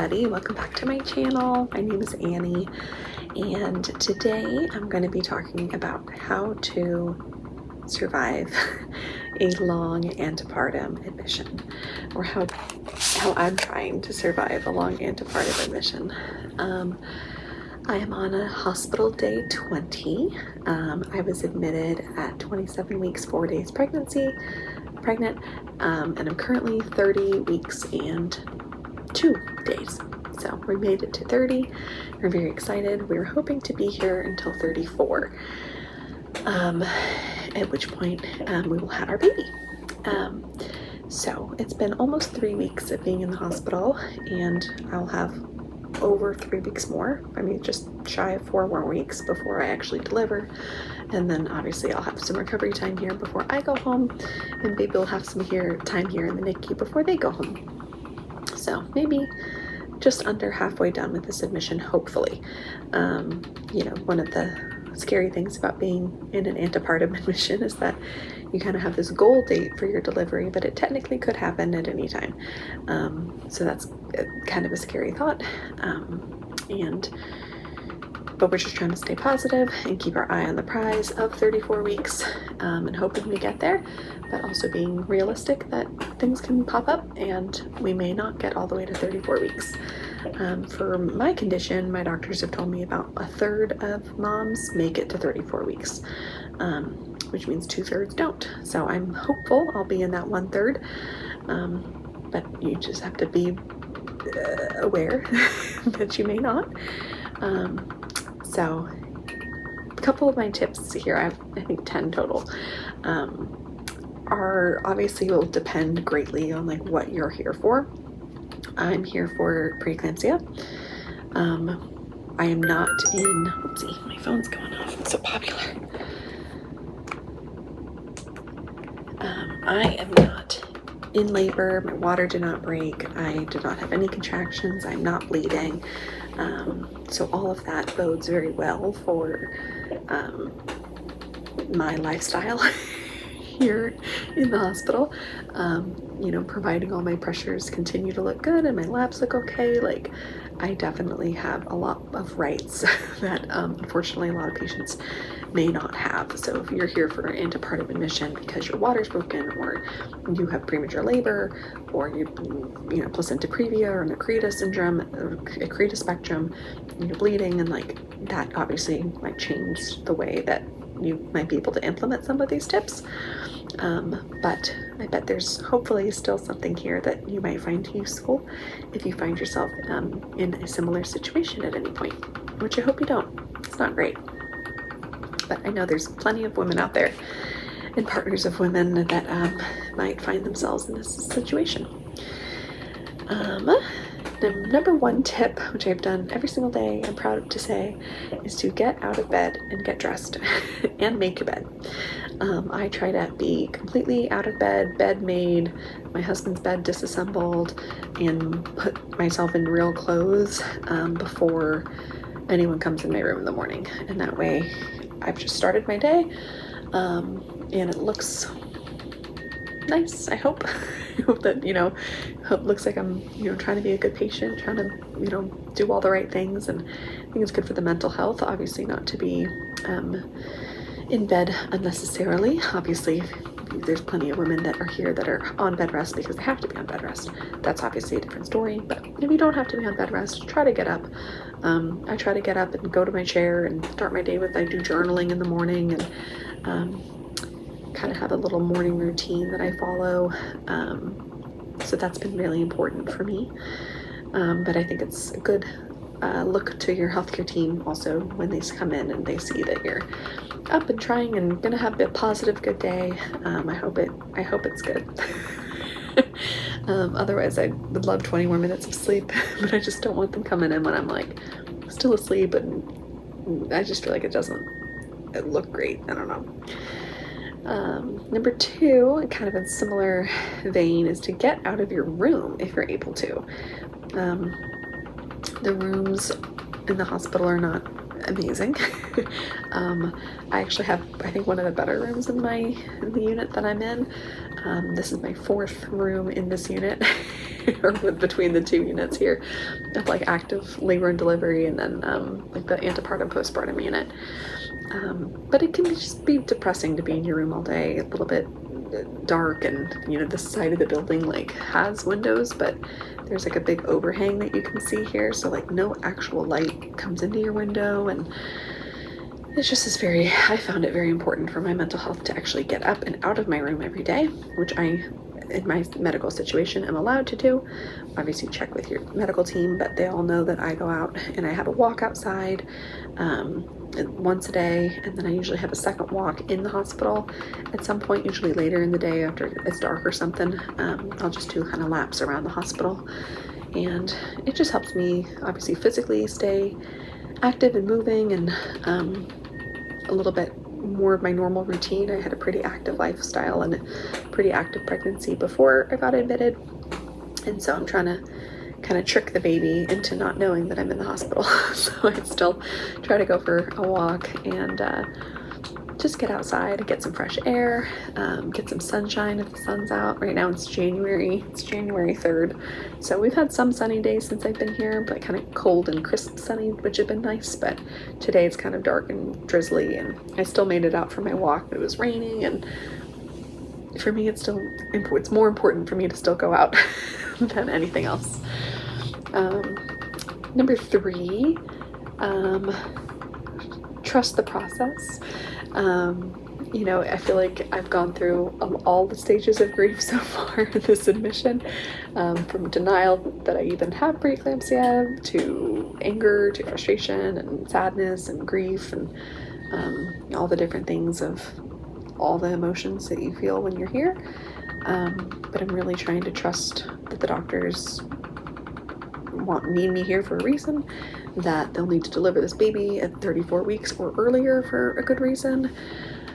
everybody, welcome back to my channel. My name is Annie, and today I'm going to be talking about how to survive a long antepartum admission, or how I'm trying to survive a long antepartum admission. I am on a hospital day 20. I was admitted at 27 weeks, 4 days pregnant, and I'm currently 30 weeks and 2 days. So we made it to 30. We're very excited. We were hoping to be here until 34, at which point we will have our baby. So it's been almost 3 weeks of being in the hospital, and I'll have over 3 weeks more. I mean, just shy of 4 more weeks before I actually deliver. And then obviously I'll have some recovery time here before I go home, and baby will have some time here in the NICU before they go home. So maybe just under halfway done with this admission, hopefully. You know, one of the scary things about being in an antepartum admission is that you kind of have this goal date for your delivery, but it technically could happen at any time. So that's kind of a scary thought. But we're just trying to stay positive and keep our eye on the prize of 34 weeks, and hoping we get there, but also being realistic that things can pop up and we may not get all the way to 34 weeks. For my condition, my doctors have told me about a third of moms make it to 34 weeks, which means 2/3 don't. So I'm hopeful I'll be in that 1/3, but you just have to be aware that you may not. So a couple of my tips here, I think 10 total, are obviously will depend greatly on like what you're here for. I'm here for preeclampsia. I am not in, oopsie, my phone's going off, it's so popular. I am not in labor, my water did not break, I did not have any contractions, I'm not bleeding. So all of that bodes very well for my lifestyle here in the hospital. You know, providing all my pressures continue to look good and my labs look okay, like I definitely have a lot of rights that unfortunately a lot of patients may not have. So if you're here for an antepartum admission because your water's broken, or you have premature labor, or you know, placenta previa or Macreta syndrome, or Macreta spectrum, you're bleeding, and like that obviously might change the way that you might be able to implement some of these tips. But I bet there's hopefully still something here that you might find useful if you find yourself in a similar situation at any point, which I hope you don't. It's not great. But I know there's plenty of women out there and partners of women that might find themselves in this situation. The number one tip, which I've done every single day, I'm proud to say, is to get out of bed and get dressed and make your bed. I try to be completely out of bed made, my husband's bed disassembled, and put myself in real clothes before anyone comes in my room in the morning. And that way I've just started my day, and it looks nice, I hope. I hope that, you know, it looks like I'm, you know, trying to be a good patient, trying to, you know, do all the right things. And I think it's good for the mental health, obviously, not to be in bed unnecessarily. Obviously, there's plenty of women that are here that are on bed rest because they have to be on bed rest. That's obviously a different story, but if you don't have to be on bed rest, try to get up. I try to get up and go to my chair and start my day with, I do journaling in the morning, and kind of have a little morning routine that I follow. So that's been really important for me. But I think it's a good look to your healthcare team also when they come in and they see that you're up and trying and gonna have a positive, good day. I hope it's good. Otherwise I would love 20 more minutes of sleep, but I just don't want them coming in when I'm like still asleep, and I just feel like it doesn't look great. I don't know. Number 2, kind of in similar vein, is to get out of your room if you're able to. The rooms in the hospital are not amazing. I actually have, I think, one of the better rooms in the unit that I'm in. This is my 4th room in this unit, or between the 2 units here, of like active labor and delivery, and then like the antepartum postpartum unit. But it can just be depressing to be in your room all day, a little bit dark, and this side of the building like has windows, but there's like a big overhang that you can see here, so like no actual light comes into your window, and it's just I found it very important for my mental health to actually get up and out of my room every day, which I, in my medical situation, am allowed to do. Obviously check with your medical team, but they all know that I go out and I have a walk outside once a day, and then I usually have a second walk in the hospital at some point, usually later in the day after it's dark or something. I'll just do kind of laps around the hospital, and it just helps me obviously physically stay active and moving, and a little bit more of my normal routine. I had a pretty active lifestyle and a pretty active pregnancy before I got admitted, and so I'm trying to kind of trick the baby into not knowing that I'm in the hospital. So I still try to go for a walk and just get outside and get some fresh air, get some sunshine if the sun's out. Right now it's January 3rd, so we've had some sunny days since I've been here, but kind of cold and crisp sunny, which have been nice. But today it's kind of dark and drizzly, and I still made it out for my walk, but it was raining, and for me it's more important for me to still go out than anything else. Number 3, trust the process. I feel like I've gone through all the stages of grief so far in this admission, from denial that I even have preeclampsia, to anger, to frustration, and sadness, and grief, and all the different things of all the emotions that you feel when you're here. But I'm really trying to trust that the doctors need me here for a reason, that they'll need to deliver this baby at 34 weeks or earlier for a good reason,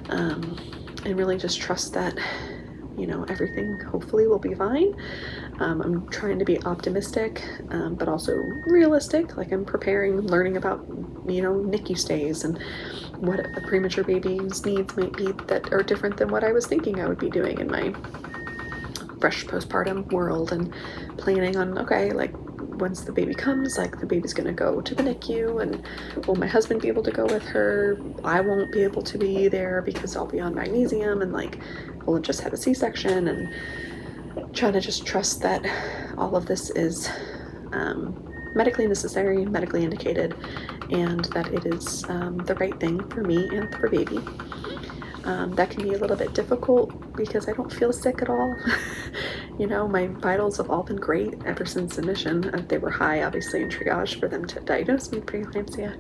and really just trust that everything hopefully will be fine. I'm trying to be optimistic, but also realistic. Like, I'm learning about NICU stays and what a premature baby's needs might be that are different than what I was thinking I would be doing in my fresh postpartum world, and planning on, okay, like, once the baby comes, like, the baby's gonna go to the NICU, and will my husband be able to go with her? I won't be able to be there because I'll be on magnesium, and like, we'll just have a C-section, and trying to just trust that all of this is medically necessary, medically indicated, and that it is the right thing for me and for baby. That can be a little bit difficult because I don't feel sick at all. My vitals have all been great ever since admission. They were high, obviously, in triage for them to diagnose me with preeclampsia.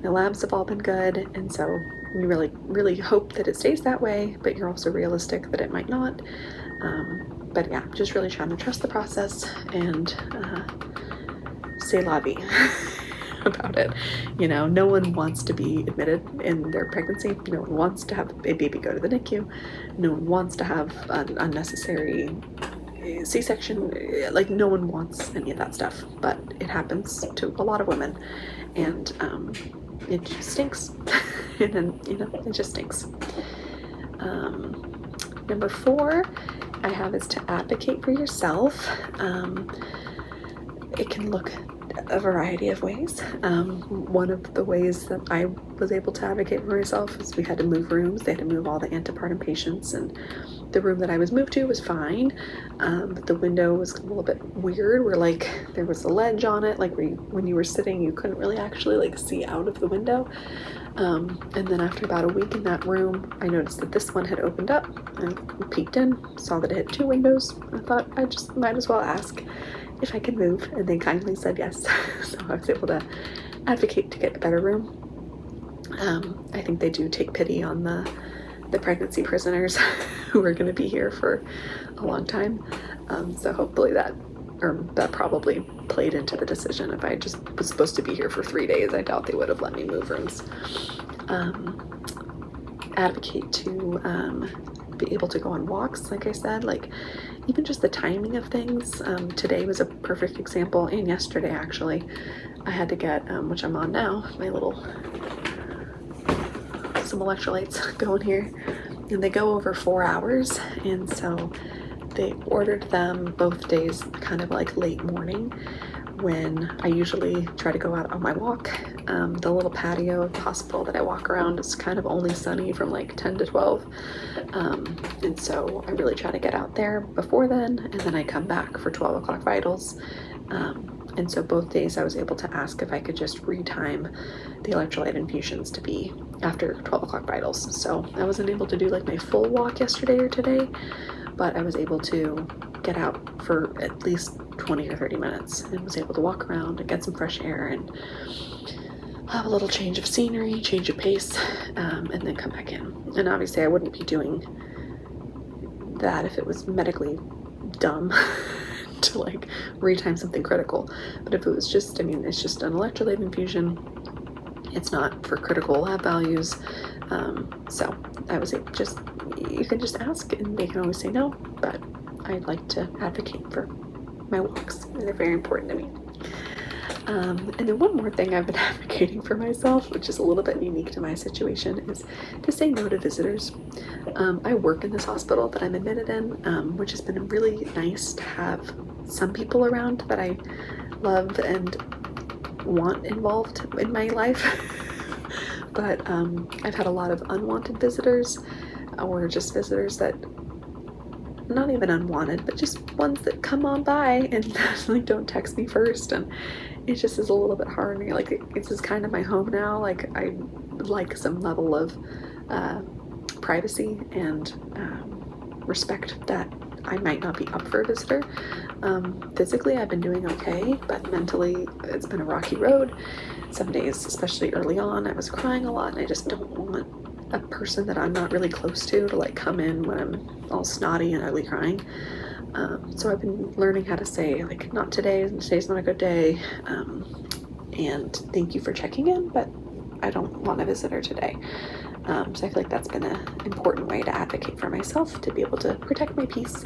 My labs have all been good, and so you really, really hope that it stays that way, but you're also realistic that it might not. But yeah, just really trying to trust the process and say la vie about it. No one wants to be admitted in their pregnancy. No one wants to have a baby go to the NICU. No one wants to have an unnecessary C-section. Like, no one wants any of that stuff, but it happens to a lot of women, and it just stinks. And then, it just stinks. Number 4 I have is to advocate for yourself. It can look a variety of ways. One of the ways that I was able to advocate for myself is we had to move rooms. They had to move all the antepartum patients, and the room that I was moved to was fine, but the window was a little bit weird, where like there was a ledge on it, like when you were sitting you couldn't really actually like see out of the window. And then after about a week in that room, I noticed that this one had opened up. I peeked in, saw that it had 2 windows. I thought I just might as well ask if I could move, and they kindly said yes. So I was able to advocate to get a better room. I think they do take pity on the pregnancy prisoners who are going to be here for a long time. So hopefully that probably played into the decision. If I just was supposed to be here for 3 days, I doubt they would have let me move rooms. Advocate to be able to go on walks, like I said, like even just the timing of things. Today was a perfect example, and yesterday actually. I had to get, which I'm on now, some electrolytes going here, and they go over 4 hours, and so they ordered them both days kind of like late morning when I usually try to go out on my walk. The little patio of the hospital that I walk around is kind of only sunny from like 10 to 12, and so I really try to get out there before then, and then I come back for 12 o'clock vitals. And so both days I was able to ask if I could just retime the electrolyte infusions to be after 12 o'clock vitals. So I wasn't able to do like my full walk yesterday or today, but I was able to get out for at least 20 or 30 minutes and was able to walk around and get some fresh air and have a little change of scenery, change of pace, and then come back in. And obviously I wouldn't be doing that if it was medically dumb to like retime something critical. But if it was just, I mean, it's just an electrolyte infusion, it's not for critical lab values. So I was just, you can just ask and they can always say no, but I'd like to advocate for my walks. They're very important to me. And then one more thing I've been advocating for myself, which is a little bit unique to my situation, is to say no to visitors. I work in this hospital that I'm admitted in, which has been really nice to have some people around that I love and want involved in my life. But I've had a lot of unwanted visitors, or just visitors that, not even unwanted, but just ones that come on by and like don't text me first, and it just is a little bit hard. Like this is kind of my home now. Like I like some level of privacy and respect that I might not be up for a visitor. Physically I've been doing okay, but mentally it's been a rocky road. Some days, especially early on, I was crying a lot, and I just don't want a person that I'm not really close to like come in when I'm all snotty and ugly crying. So I've been learning how to say like, not today, today's not a good day, and thank you for checking in, but I don't want a visitor today. So I feel like that's been an important way to advocate for myself, to be able to protect my peace.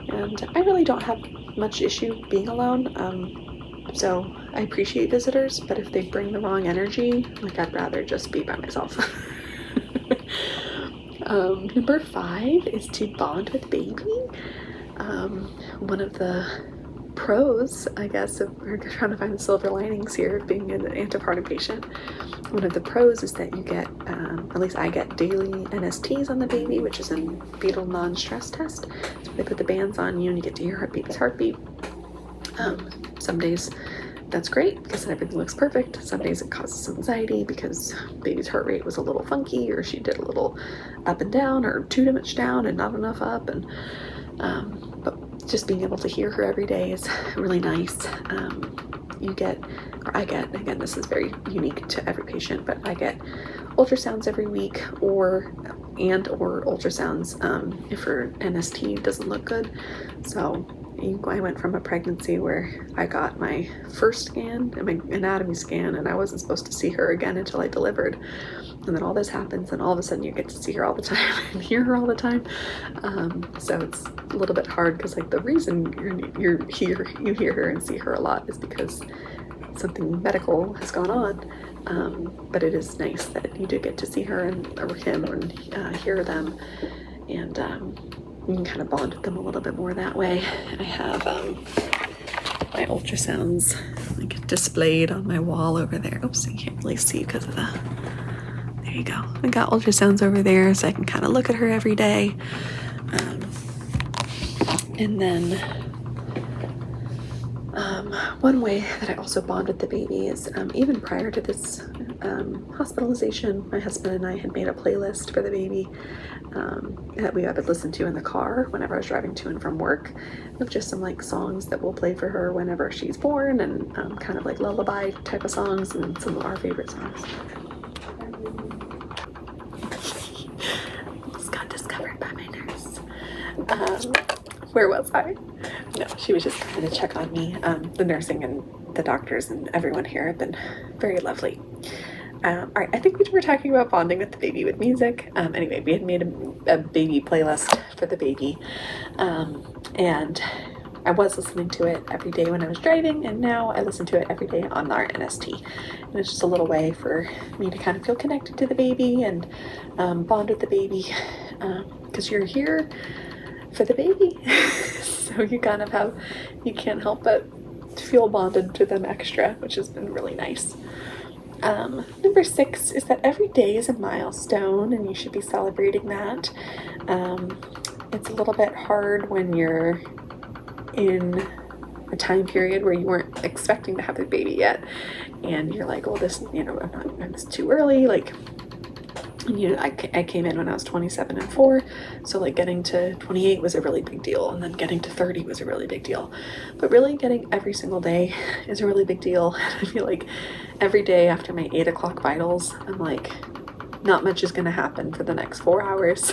And I really don't have much issue being alone. So I appreciate visitors, but if they bring the wrong energy, like I'd rather just be by myself. Number 5 is to bond with baby. One of the pros, I guess, of we're trying to find the silver linings here of being an antepartum patient. One of the pros is that you get, at least I get daily NSTs on the baby, which is a fetal non-stress test. So they put the bands on you and you get to hear her baby's heartbeat. Some days that's great because everything looks perfect. Some days it causes some anxiety because baby's heart rate was a little funky, or she did a little up and down, or too much down and not enough up. And but just being able to hear her every day is really nice. You get, or I get, again, this is very unique to every patient, but I get ultrasounds every week, or ultrasounds if her NST doesn't look good. So I went from a pregnancy where I got my first scan, my anatomy scan, and I wasn't supposed to see her again until I delivered. And then all this happens, and all of a sudden you get to see her all the time and hear her all the time. So it's a little bit hard because like the reason you hear her and see her a lot is because something medical has gone on. But it is nice that you do get to see her or him and hear them, and you can kind of bond with them a little bit more that way. I have my ultrasounds like displayed on my wall over there. Oops, you can't really see because of the, there you go. I got ultrasounds over there so I can kind of look at her every day. And then one way that I also bond with the baby is even prior to this hospitalization, my husband and I had made a playlist for the baby that I would listen to in the car whenever I was driving to and from work, of just some like songs that we'll play for her whenever she's born, and kind of like lullaby type of songs, and some of our favorite songs. Just got discovered by my nurse. Where was I? No, she was just coming to check on me. The nursing and the doctors and everyone here have been very lovely. All right, I think we were talking about bonding with the baby with music. Anyway, we had made a baby playlist for the baby, and I was listening to it every day when I was driving, and now I listen to it every day on our NST. And it's just a little way for me to kind of feel connected to the baby and bond with the baby, because you're here for the baby. So you kind of have, you can't help but feel bonded to them extra, which has been really nice. Number 6 is that every day is a milestone and you should be celebrating that. It's a little bit hard when you're in a time period where you weren't expecting to have a baby yet, and you're like, well, this, it's too early. Like, I came in when I was 27 and 4, so like getting to 28 was a really big deal, and then getting to 30 was a really big deal. But really getting every single day is a really big deal. I feel like every day after my 8 o'clock vitals, I'm like, not much is gonna happen for the next 4 hours.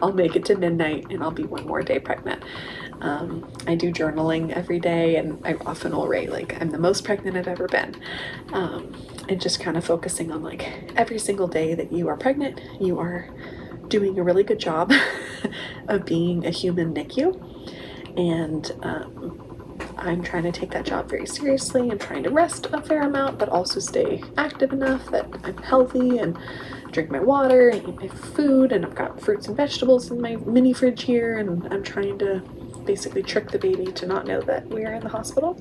I'll make it to midnight and I'll be one more day pregnant. I do journaling every day, and I often will write like, I'm the most pregnant I've ever been. And just kind of focusing on like every single day that you are pregnant, you are doing a really good job of being a human NICU. And I'm trying to take that job very seriously. I'm trying to rest a fair amount, but also stay active enough that I'm healthy and drink my water and eat my food. And I've got fruits and vegetables in my mini fridge here, and I'm trying to basically trick the baby to not know that we are in the hospital.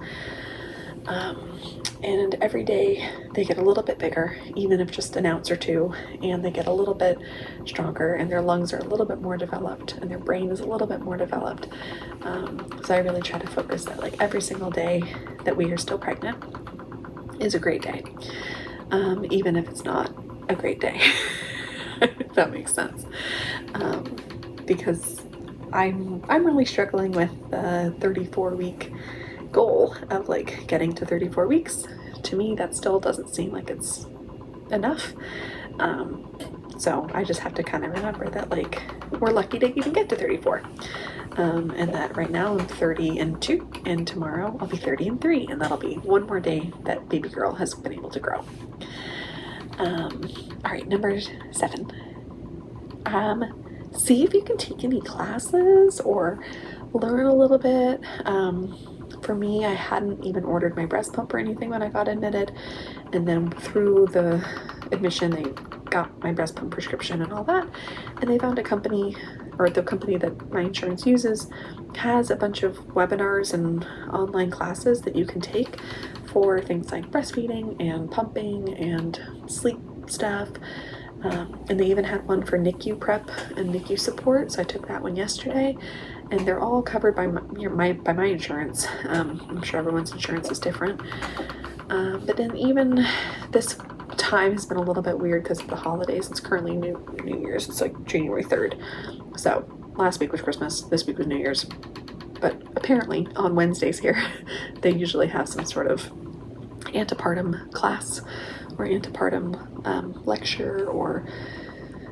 And every day they get a little bit bigger, even if just an ounce or two, and they get a little bit stronger, and their lungs are a little bit more developed, and their brain is a little bit more developed. So I really try to focus that like every single day that we are still pregnant is a great day, even if it's not a great day, if that makes sense. Because I'm really struggling with the 34-week goal of like getting to 34 weeks. To me, that still doesn't seem like it's enough. So I just have to kind of remember that like we're lucky to even get to 34. And that right now I'm 30 and 2, and tomorrow I'll be 30 and 3, and that'll be one more day that baby girl has been able to grow. All right, number 7. See if you can take any classes or learn a little bit. For me, I hadn't even ordered my breast pump or anything when I got admitted, and then through the admission they got my breast pump prescription and all that, and they found a company, or the company that my insurance uses has a bunch of webinars and online classes that you can take for things like breastfeeding and pumping and sleep stuff. And they even had one for NICU prep and NICU support, so I took that one yesterday, and they're all covered by my insurance. I'm sure everyone's insurance is different, but then even this time has been a little bit weird because of the holidays. It's currently New Year's. It's like January 3rd, so last week was Christmas, this week was New Year's, but apparently on Wednesdays here they usually have some sort of antepartum class or antepartum lecture or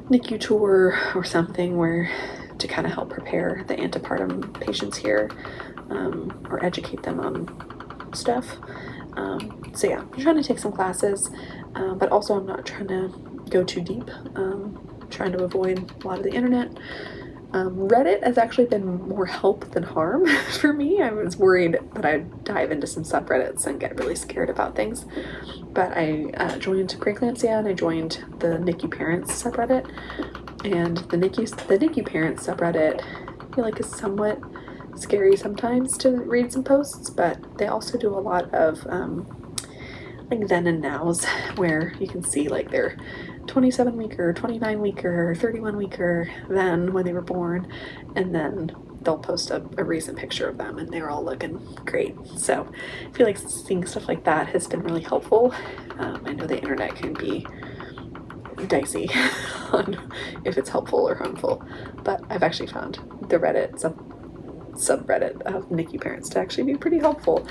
NICU tour or something, where to kind of help prepare the antepartum patients here, or educate them on stuff. So yeah, I'm trying to take some classes, but also I'm not trying to go too deep. Trying to avoid a lot of the internet. Reddit has actually been more help than harm for me. I was worried that I'd dive into some subreddits and get really scared about things, but I joined preeclampsia, and I joined the NICU parents subreddit, and the NICU parents subreddit I feel like is somewhat scary sometimes to read some posts, but they also do a lot of like then and nows, where you can see like their 27 weeker, 29 weeker, 31 weeker then when they were born, and then they'll post a recent picture of them and they're all looking great. So I feel like seeing stuff like that has been really helpful. I know the internet can be dicey on if it's helpful or harmful, but I've actually found the Reddit subreddit of NICU parents to actually be pretty helpful.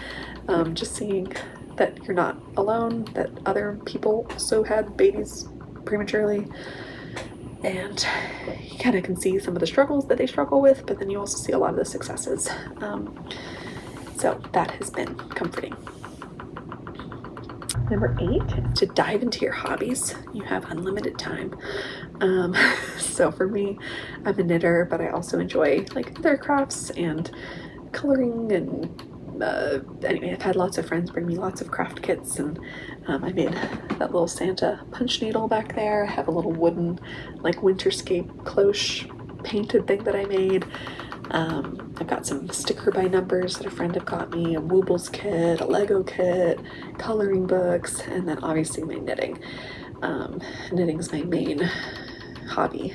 Just seeing that you're not alone, that other people also had babies prematurely, and you kind of can see some of the struggles that they struggle with, but then you also see a lot of the successes. So that has been comforting. Number 8 is to dive into your hobbies. You have unlimited time. So for me, I'm a knitter, but I also enjoy like other crafts and coloring, and anyway, I've had lots of friends bring me lots of craft kits, and I made that little Santa punch needle back there. I have a little wooden like winterscape cloche painted thing that I made. I've got some sticker by numbers that a friend had got me, a Woobles kit, a Lego kit, coloring books, and then obviously my knitting. Knitting is my main hobby.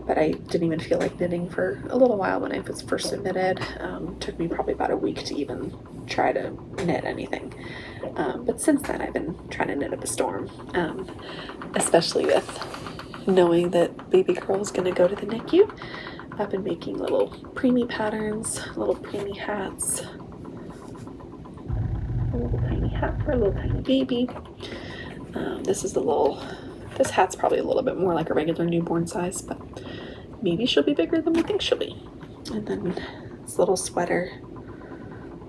But I didn't even feel like knitting for a little while when I was first admitted. Took me probably about a week to even try to knit anything. But since then I've been trying to knit up a storm, especially with knowing that baby girl is going to go to the NICU. I've been making little preemie patterns, little preemie hats, a little tiny hat for a little tiny baby. This hat's probably a little bit more like a regular newborn size, but maybe she'll be bigger than we think she'll be. And then this little sweater,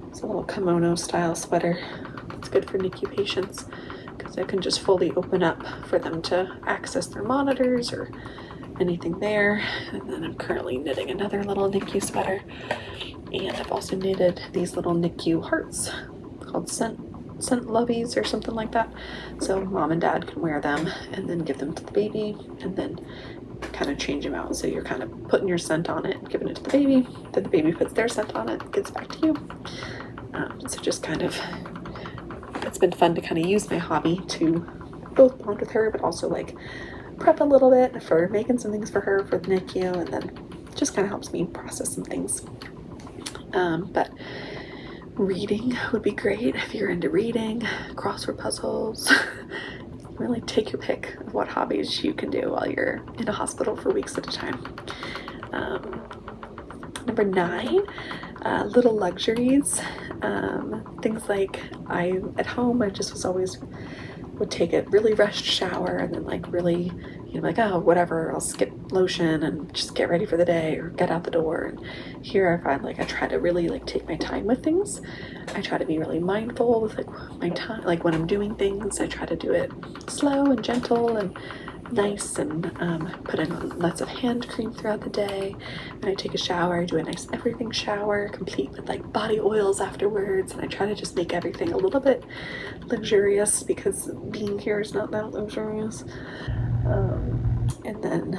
it's a little kimono style sweater. It's good for NICU patients because it can just fully open up for them to access their monitors or anything there. And then I'm currently knitting another little NICU sweater, and I've also knitted these little NICU hearts called scent loveys or something like that, so mom and dad can wear them and then give them to the baby, and then kind of change them out. So you're kind of putting your scent on it, giving it to the baby, then the baby puts their scent on it, gives it back to you. So just kind of, it's been fun to kind of use my hobby to both bond with her, but also like prep a little bit for making some things for her for the NICU, and then just kind of helps me process some things. But reading would be great if you're into reading, crossword puzzles. Really take your pick of what hobbies you can do while you're in a hospital for weeks at a time. Number 9, little luxuries. Things like at home, I just was always would take a really rushed shower and then like really, like, oh, whatever, I'll skip lotion and just get ready for the day or get out the door. And here I find like I try to really like take my time with things. I try to be really mindful with like my time, like when I'm doing things, I try to do it slow and gentle and nice, and put in lots of hand cream throughout the day. When I take a shower, I do a nice everything shower, complete with like body oils afterwards, and I try to just make everything a little bit luxurious because being here is not that luxurious. And then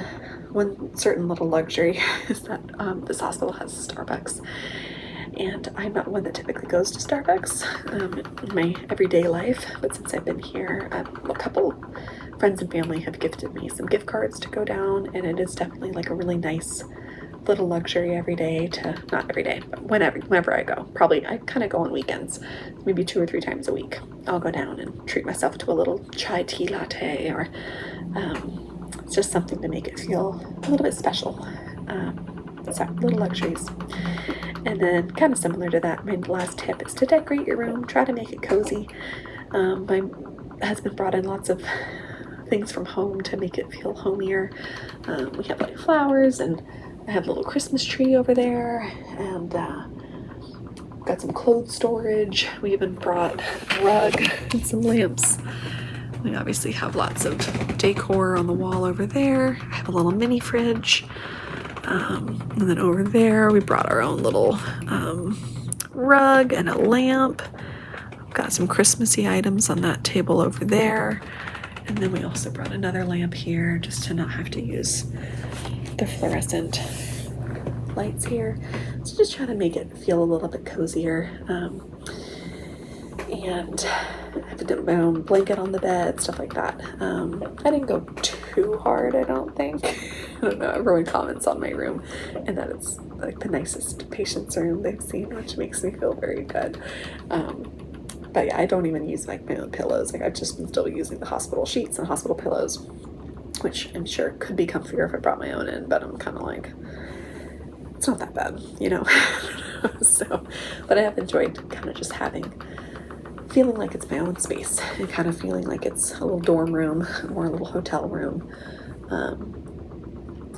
one certain little luxury is that this hospital has Starbucks, and I'm not one that typically goes to Starbucks in my everyday life, but since I've been here, a couple friends and family have gifted me some gift cards to go down, and it is definitely like a really nice little luxury every day not every day, but whenever I go. Probably I kind of go on weekends, maybe 2 or 3 times a week. I'll go down and treat myself to a little chai tea latte, or it's just something to make it feel a little bit special. So little luxuries. And then kind of similar to that, my last tip is to decorate your room. Try to make it cozy. My husband brought in lots of things from home to make it feel homier. We have like flowers, and I have a little Christmas tree over there, and got some clothes storage. We even brought a rug and some lamps. We obviously have lots of decor on the wall over there. I have a little mini fridge. And then over there, we brought our own little rug and a lamp. Got some Christmassy items on that table over there. And then we also brought another lamp here just to not have to use the fluorescent lights here. So just try to make it feel a little bit cozier. And I have my own blanket on the bed, stuff like that. I didn't go too hard, I don't think. I don't know, everyone comments on my room and that it's like the nicest patient's room they've seen, which makes me feel very good. But yeah, I don't even use like my own pillows. Like I've just been still using the hospital sheets and hospital pillows, which I'm sure could be comfier if I brought my own in, but I'm kind of like, it's not that bad, So, but I have enjoyed kind of just feeling like it's my own space and kind of feeling like it's a little dorm room or a little hotel room,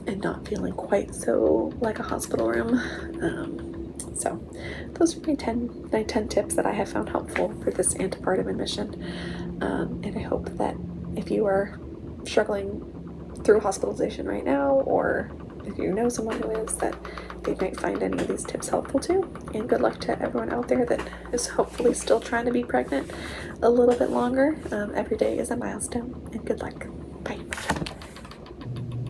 and not feeling quite so like a hospital room. So those are my 10 tips that I have found helpful for this antepartum admission. And I hope that if you are struggling through hospitalization right now, or if you know someone who is, that they might find any of these tips helpful too. And good luck to everyone out there that is hopefully still trying to be pregnant a little bit longer. Every day is a milestone, and good luck.